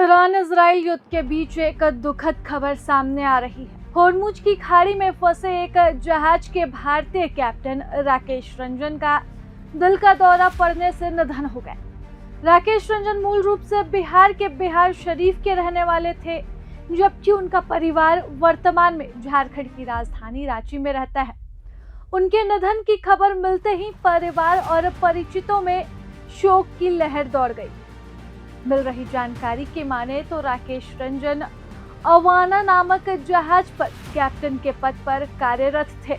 Iran Israel युद्ध के बीच एक दुखद खबर सामने आ रही है। होर्मुज की खाड़ी में फंसे एक जहाज के भारतीय कैप्टन राकेश रंजन का दिल का दौरा पड़ने से निधन हो गया। राकेश रंजन मूल रूप से बिहार के बिहार शरीफ के रहने वाले थे, जबकि उनका परिवार वर्तमान में झारखंड की राजधानी रांची में रहता है। उनके निधन की खबर मिलते ही परिवार और परिचितों में शोक की लहर दौड़ गई। मिल रही जानकारी के माने तो राकेश रंजन अवाना नामक जहाज पर कैप्टन के पद पर कार्यरत थे।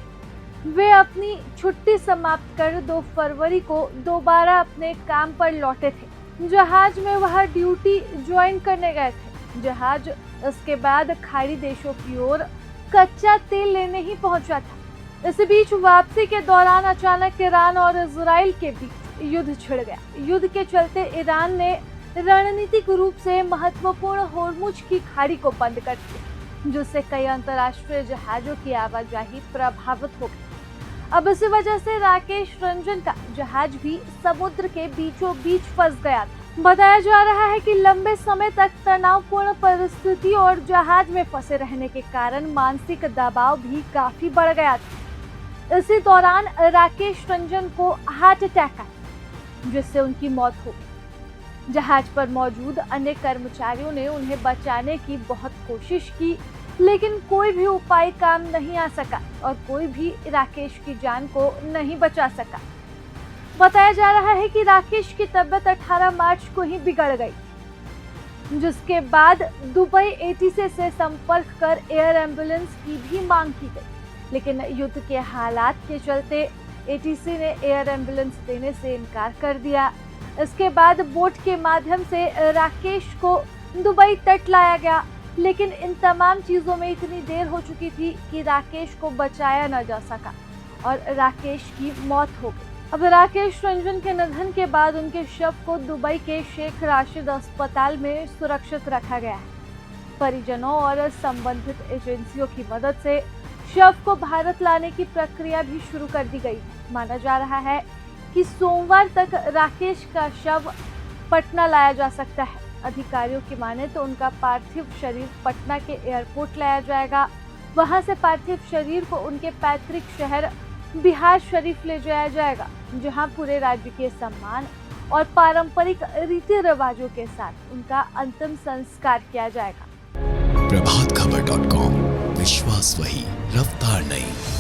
वे अपनी छुट्टी समाप्त कर 2 फरवरी को दोबारा अपने काम पर लौटे थे। जहाज में वह ड्यूटी ज्वाइन करने गए थे। जहाज इसके बाद खाड़ी देशों की ओर कच्चा तेल लेने ही पहुंचा था। इस बीच वापसी के दौरान अचानक ईरान और इजराइल के बीच युद्ध छिड़ गया। युद्ध के चलते ईरान ने रणनीतिक रूप से महत्वपूर्ण होर्मुज की खाड़ी को बंद कर दिया, जिससे कई अंतर्राष्ट्रीय जहाजों की आवाजाही प्रभावित हो गई। अब इसी वजह से राकेश रंजन का जहाज भी समुद्र के बीचों बीच फंस गया था। बताया जा रहा है कि लंबे समय तक तनावपूर्ण परिस्थिति और जहाज में फंसे रहने के कारण मानसिक दबाव भी काफी बढ़ गया था। इसी दौरान राकेश रंजन को हार्ट अटैक आया, जिससे उनकी मौत हो गई। जहाज पर मौजूद अन्य कर्मचारियों ने उन्हें बचाने की बहुत कोशिश की, लेकिन कोई भी उपाय काम नहीं आ सका और कोई भी राकेश की जान को नहीं बचा सका। बताया जा रहा है कि राकेश की तबीयत 18 मार्च को ही बिगड़ गई, जिसके बाद दुबई एटीसी से संपर्क कर एयर एम्बुलेंस की भी मांग की गई, लेकिन युद्ध के हालात के चलते एटीसी ने एयर एम्बुलेंस देने से इनकार कर दिया। इसके बाद बोट के माध्यम से राकेश को दुबई तट लाया गया, लेकिन इन तमाम चीजों में इतनी देर हो चुकी थी कि राकेश को बचाया न जा सका और राकेश की मौत हो गई। अब राकेश रंजन के निधन के बाद उनके शव को दुबई के शेख राशिद अस्पताल में सुरक्षित रखा गया है। परिजनों और संबंधित एजेंसियों की मदद से शव को भारत लाने की प्रक्रिया भी शुरू कर दी गई। माना जा रहा है कि सोमवार तक राकेश का शव पटना लाया जा सकता है। अधिकारियों की माने तो उनका पार्थिव शरीर पटना के एयरपोर्ट लाया जाएगा। वहां से पार्थिव शरीर को उनके पैतृक शहर बिहार शरीफ ले जाया जाएगा, जहां पूरे राज्य के सम्मान और पारंपरिक रीति रिवाजों के साथ उनका अंतिम संस्कार किया जाएगा। प्रभातखबर.com, विश्वास वही, रफ्तार नहीं।